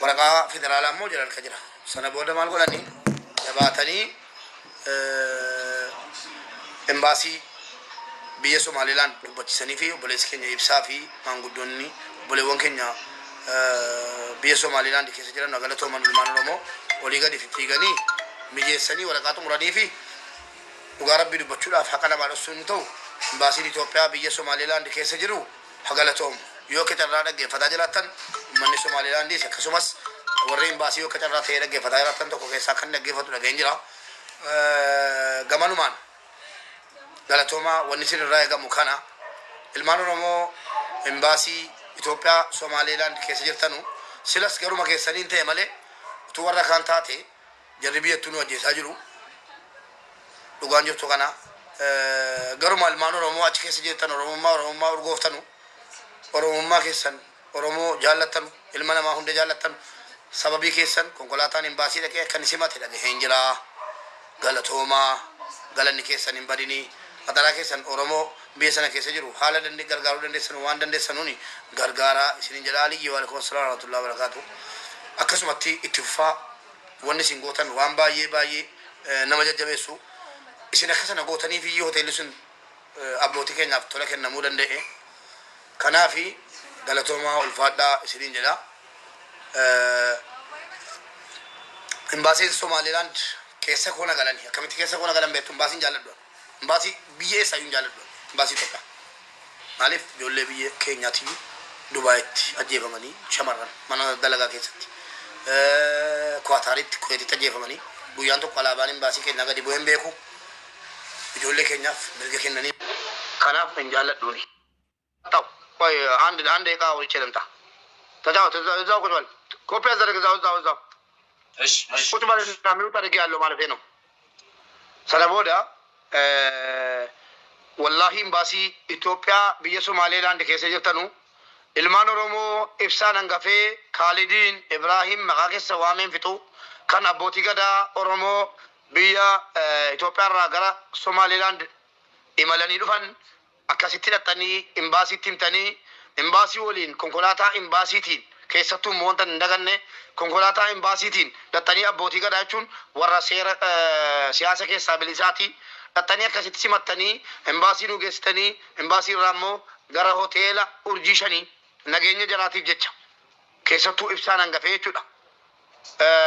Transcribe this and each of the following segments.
ورقة فدرالة موجودة الكجرة سنة بودا مال قلني جباتني امباسي بيا سومالي لان بتشسني في وبليس كينيا يبسا في مانغودوني بولي وان كينيا بيا سومالي لان كيسة جرا نقلتهم من المانو رمو وليغا دي فتيغاني ميجيسني ورقاتو مرادي في وغارب بيدو بچولا فحقنا ما رسول تو امباسي إثيوبيا بيا سومالي لان كيسة جرو حقلتهم يو كتر دغه فداجلاتن من سومالي لان دي كسومس ورين باسي يو كتر دغه فداجلاتن تو كيسا كن دغه فتو دغه انجرا غمانومان غلطوما ونسير الراي غمكانا المانو رمو امباسي إثيوبيا سومالي لاند كيس جرتنو سلاس غرو ما كيسنين تي مالي تو ورا كان تاتي جربيه تنو جي ساجرو دوغانجو تو كانا غرو مال المانو رمو اچ كيس جرتنو رمو ما ورغوفتنو ورمو ما كيسن ورمو جالتن المنا ما هند جالتن سببي كيسن كونكولاتان امباسي دكه كنسيمات دغه هنجرا غلطوما غلني كيسن امباديني أتلا كيسن أورمو بيسنا كيسة جرو حالا دندي غرغارو دندي سنو وان دندي سنوني غرغارا سنين جلالي يوالكم السلام ورحمة الله وبركاته أكسمتي اتفاق وني سنغوتن وان باي باي نمجد جبسو إسنا كسنا غوتني في يو تيلسن أبلوتي كي نفتولا كي نمو دندي كنا في غلطوما الفادا سنين جلا امباسي سومالي لاند كيسة كونا غلاني كمتي كيسة كونا غلان بيتو امباسي جالدو امباسي بيه سايون جالدو امباسي توكا مالف جولي بيه كينياتي دبيت اجيفماني شمران مانا دلغا كيستي كواتاريت كويتي تجيفماني بويان تو قلابان امباسي كينا غدي بوين بيكو جولي كينياف بلغا كيناني كناف من جالدوني تاو كوي عند كاو يچلمتا تجاو كنول كوبي ازرك زاو ايش كنت مال نعملوا طريق قال له مال فينو سلامودا والله امباسي إثيوبيا بيا سومالي لاند كيسه جرتنو المان رومو افسان انغفي خالدين ابراهيم مغاكي سوامين فتو كان ابوتي غدا رومو بيا إثيوبيا راغرا سومالي لاند إمالاني دفن أكاسيتي لتاني امباسي تيمتاني امباسي ولين كونكولاتا امباسي تين كيستو مونتا ندغني كونكولاتا امباسي تين لتاني ابوتي غدا چون ورا سير سياسة كي سابليزاتي لتاني أكاسيتي سيمتاني امباسي نوغستاني امباسي رامو غرا هوتيلا أرجيشاني نغيني جراتي جيچا كيستو افسان انغفي چودا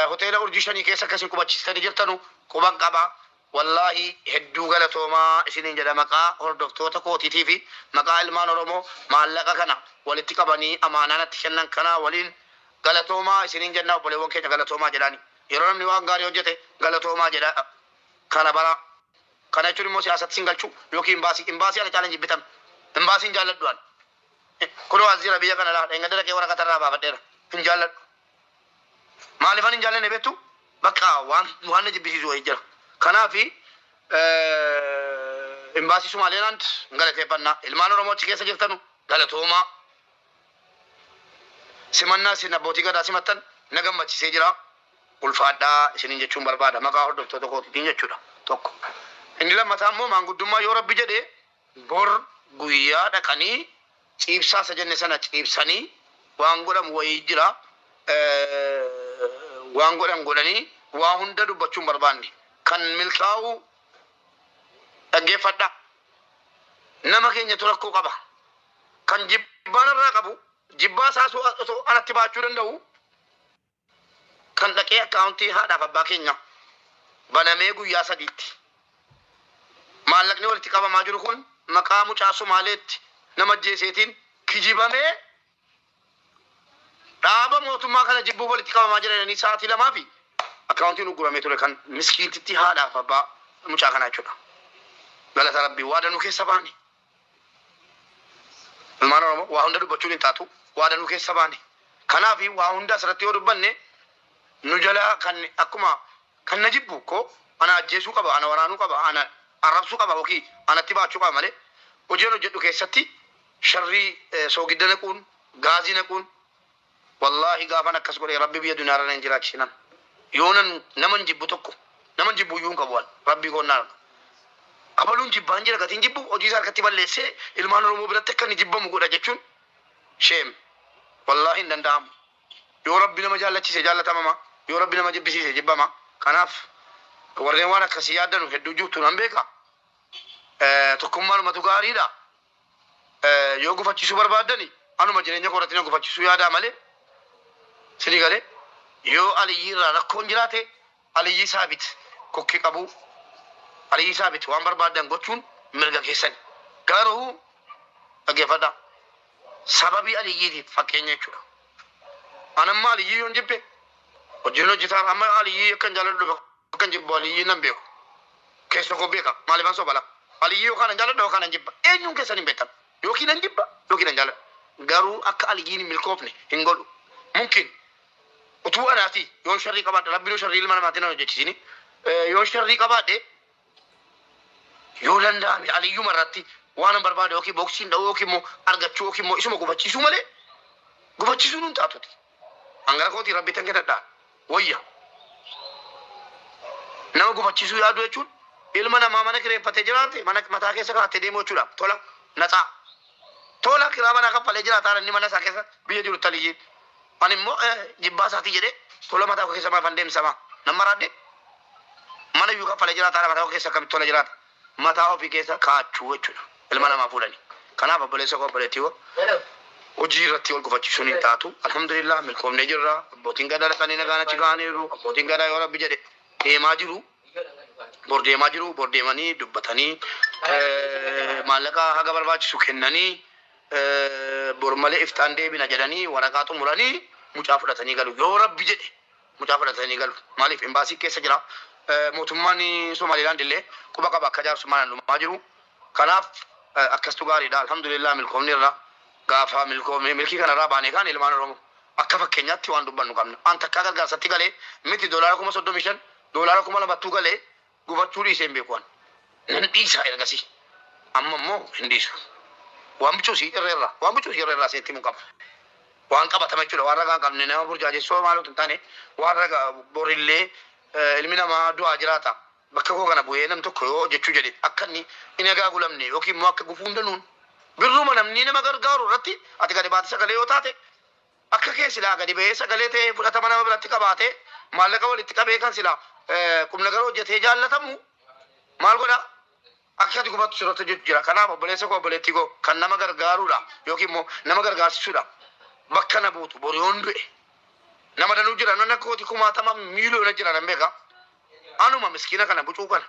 هوتيلا أرجيشاني كيسا كسين كوباچستاني جرتنو كوبان قبا والله هدو غلطوما اسنين جدا مقا هردفتوتا كوتي تي في مقا المان رومو معلقا كنا ولتقبني امانانا تشنن كنا ولين غلطوما اسنين جدا بوليون كينا غلطوما جداني يرون نيوان غاري وجته غلطوما جدا كنا برا كنا چوري مو سياست سينغالچو يوكي امباسي على چالنج بيتم امباسي جالد دوان كلو ازيرا بيا كنا لا انغدر كي ورا كترا بابا دير ان جالد مالفان جالد نبيتو بقى وان جبيسي زو يجرا كنا في امباسي سومالي لاند غلطه بنا المان رومو كيسه جرتنو غلطوما سمنا سنا بوتي غدا سمتن نغمچ سيجرا ulfaadha isinin jechuun barbaada maqaa hordoftoota kootiitiin jechuudha tokko inni lammataa immoo maangudummaa yoo rabbi jedhe bor guyyaa dhaqanii ciibsaa sajenne sana ciibsanii waan godhamu wayii jira waan godhanii waa hunda dubbachuun barbaanne kan milkaa'u dhaggeeffadha nama keenya turakkoo qaba kan jibbaanarraa qabu jibbaa isaa osoo alatti baachuu danda'u kan dhaqee akkaawuntii haadhaaf abbaa keenya banamee guyyaa sadiitti maallaqni walitti qabamaa jiru kun maqaa mucaa Somaaleetti nama jeeseetiin kijibamee dhaaba mootummaa kana jibbuu walitti qabamaa jiranii sa'aatii lamaa fi akkaawuntiin uguramee ture kan miskiintitti haadhaaf abbaa mucaa kanaa jechuudha. Galata Rabbii waa danuu keessa baane. Ilmaan Oromoo waa hunda dubbachuun hin taatu waa danuu keessa baane. Kanaaf waa hunda asirratti yoo dubbanne nu jala kan akkuma kan najibbu ko ana ajjeesuu qaba ana waraanuu qaba ana arrabsuu qaba oki anatti baachuu qaba malee hojii hojjedhu keessatti sharrii soogidda naquun gaazii naquun wallahi gaafan akkas godhee rabbi biyya duniyaarra hin jiraachinan yoonan naman jibbu tokko naman jibbu yuun qabu wal rabbi gonnaan abaluun jibbaan jira gatiin jibbu hojii isaa harkatti balleessee ilmaan Oromoo biratti akka inni jibbamu godha jechuun sheem wallahi hin danda'amu yoo rabbi nama jaallachise jaallatama yoo rabbi nama jibbisiise jibbama kanaaf warreen waan akkasii yaaddanu hedduu jirtu nan beeka tokkummaanumatu gaariidha yoo gufachiisuu barbaaddani anuma jireenya koorratti na gufachiisuu yaadaa malee sini galee yoo Aliyyi irraa rakkoon jiraate Aliyyi saabit kokki qabu Aliyyi saabit waan barbaaddan gochuun mirga keessan garuu dhaggeeffadha sababii Aliyyiitiif fakkeenya jechuudha anamma Aliyyi yoon jibbe hojiin hojjetaan amma Aliyyi akkan jaaladhu akkan jibbu Aliyyi nan beeku keessa koo beeka maaliifan sobala Aliyyi yookaan jaaladhu yookaan jibba eenyuun keessan hin beektan yookiin nan jibba yookiin nan jaaladhu garuu akka Aliyyiin milkoofne hin godhu mumkin utuu anaati yoo sharrii qabaadhe rabbiin sharrii ilma namaatiin na hojjechiisini yoo sharrii qabaadhe yoo danda'ame Aliyyuu marratti waan barbaade yookiin boksiin dha'uu yookiin immoo argachuu yookiin immoo isuma gufachiisuu malee gufachiisuun hin taatuti hangara kootii rabbi tan kenadhaa wayya nama gufachiisuu yaadu jechuun ilma namaa mana kireeffatee jiraate mana mataa keessa kaa'attee deemuu jechuudha tola naxaa tola kiraa mana kaffalee jiraataa inni mana isaa keessa biyya jiru Aliyyiin ani immoo jibbaa isaatii jedhee tola mataa koo keessa maafan deemsama nama raadde mana iyyuu kaffalee jiraataa mataa koo keessa akkamitti tola jiraata mataa ofii keessa kaachuu jechuudha ilma namaa fuudhanii kanaaf obboleessa koo obboleettii hojii irratti wal gufachiisuun hin taatu alhamdulillah milkoomnee jirra abbootiin gadaa dhaqanii nagaan achi ga'aniiru abbootiin gadaa yoo rabbi jedhe deemaa jiru bor deemanii dubbatanii maallaqa haga barbaachisu kennanii bor malee iftaan deebina jedhanii waraqaa xumuranii mucaa fudhatanii galu yoo rabbi jedhe mucaa fudhatanii galu maaliif imbaasii keessa jira mootummaan Somaaliilaand illee quba qaba akka jaarsummaan dhumaa jiru kanaaf akkastu gaariidha alhamdulillah milkoomneerra gaafa milkii kanarraa baanee kaan ilmaan Oromoo akka fakkeenyaatti waan dubbannu qabna anta akka gargaarsatti galee miti $35 $200 galee gubachuu dhiisee hin beeku nan dhiisa ergasii amma immoo hin dhiisu waan bichuusii irreerraa seetti mu qaba waan qabatama jechuudha waan ragaa qabne nama burjaajessoo maaluutu hin taane waan ragaa borillee ilmi namaa du'aa jiraata bakka koo kana bu'ee nam tokko yoo jechuu jedhe akka inni hin egaa gulamne yookiin immoo akka gufuu danuun birruma namni nama gargaaru irratti ati gadi baate sagalee yoo taate akka kee silaa gadi ba'ee sagalee ta'ee fudhatama nama biratti qabaate maallaqa walitti qabee kan silaa qubna gara hojjetee jaallatamu maal godha akka ati gubattu sirratti jira kanaaf obboleessa koo obboleettii koo kan nama gargaaruudha yookiin immoo nama gargaarsisuudha bakka na buutu boriyoon du'e nama danuu jira nan akka kooti kumaatama miiliyoona jira nan beeka anuma miskiina kana bucuu kana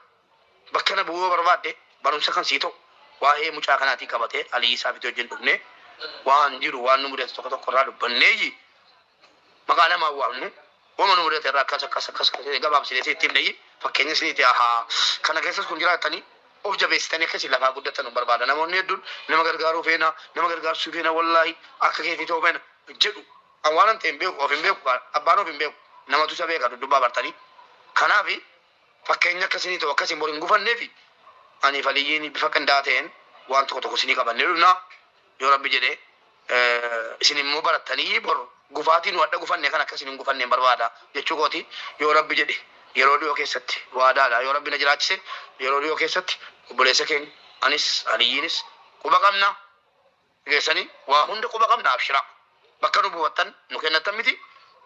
bakka na bu'uu barbaadde barumsa kan sii ta'u waa'ee mucaa kanaatii qabatee Aliyyi Saabit wajjin dhufne waan jiru waan nu mudate tokko irraa dubbanneeyyi maqaa namaa waamnu wama nu mudate irraa akkas gabaabsinee sitti himneeyyi fakkeenya isiniiti ahaa kana keessas kun jiraatanii of jabeessitanii akkasii lafaa guddatan nu barbaada namoonni hedduun nama gargaaruu feena nama gargaarsuu feena wallaahi akka keetii ta'uu feena jedhu waan ta'e hin beeku of hin beeku abbaan of hin beeku namatu isa beeka dubbaa bartanii kanaaf fakkeenya akkasii ta'u akkasii bor hin gufanneefi ani Aliyyiin bifa qindaa'aa ta'een waan tokko isinii qabannee dhufna yoo rabbi jedhe isin immoo barattanii bor gufaatiin wadda gufanne kan akkasiin hin gufanne barbaada jechuu kooti yoo rabbi jedhe yeroo dhiyoo keessatti waadaadha yoo rabbi na jiraachise yeroo dhiyoo keessatti obboleessa keenya anis Aliyyiinis quba qabna geessanii waa hunda quba qabna abshira bakka nu bu'attan nu kennatan miti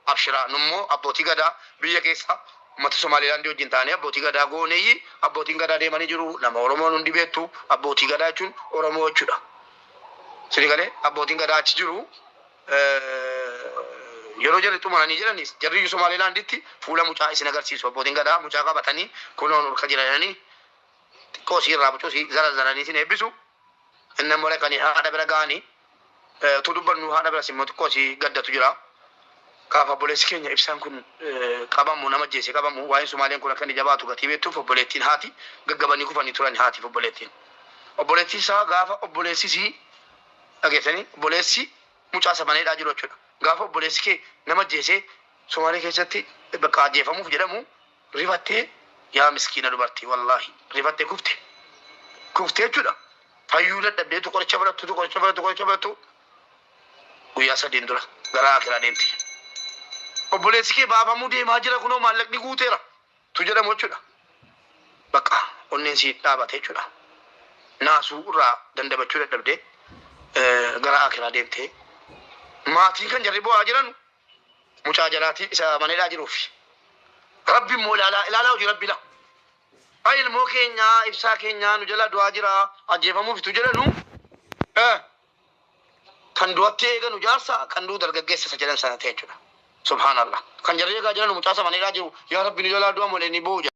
abshira nummoo abbootii gadaa biyya keessaa ummata Somaaliilaand wajjin taane abbootii gadaa gooneeyyi abbootiin gadaa deemanii jiru nama Oromoon hundi beektu abbootii gadaa jechuun Oromoo jechuudha sini galee abbootiin gadaa achi jiru yeroo jarri xumuranii jiranis jarri Somaaliilaanditti fuula mucaa isin agarsiisu abbootiin gadaa mucaa qabatanii kunoon urka jiranii xiqqoo siirraa bucuu zarazaranii isin eebbisu inni immoo dhaqanii haadha bira ga'anii utuu dubbannu haadha bira simmoo xiqqoo si gaddatu jira kaafa obboleessi keenya ibsaan kun qabamu nama jeese qabamu waa'een Somaaleen kun akka inni jabaatu gatii beektuuf obboleettiin haati gaggabanii kufanii turan haatiif obboleettiin isaa gaafa obboleessisii dhageessanii obboleessi mucaa sabaneedhaa jiru jechuudha gaafa obboleessi kee nama jeesee Somaalee keessatti bakka ajjeefamuuf jedhamu rifattee yaa miskiina dubartii wallaahi rifattee kufte jechuudha fayyuu dadhabdeetu qoricha barattu guyyaa 3 dura gara akiraa deemti obboleessi kee baafamuu deemaa jira kunoo maallaqni guuteera tu jedhamu jechuudha bakka onneen si dhaabate jechuudha naasuu irraa dandabachuu dadhabdee gara akiraa deemtee maatiin kan jarri bu'aa jiran مجاجلاتي إذا من لا جروف ربي مولا لا وجه ربي لا أي الموكينيا إفساكينيا نجلا دواجرا أجيبهم في تجلا kan duwatti eeganu jaarsa kan duu dargaggeessa jedhan sana ta'e jechuudha. Subhaanallah. Kan jarri eegaa jiran mucaasa maneedhaa jiru yaa rabbi nu jalaa du'a malee ni boo'u.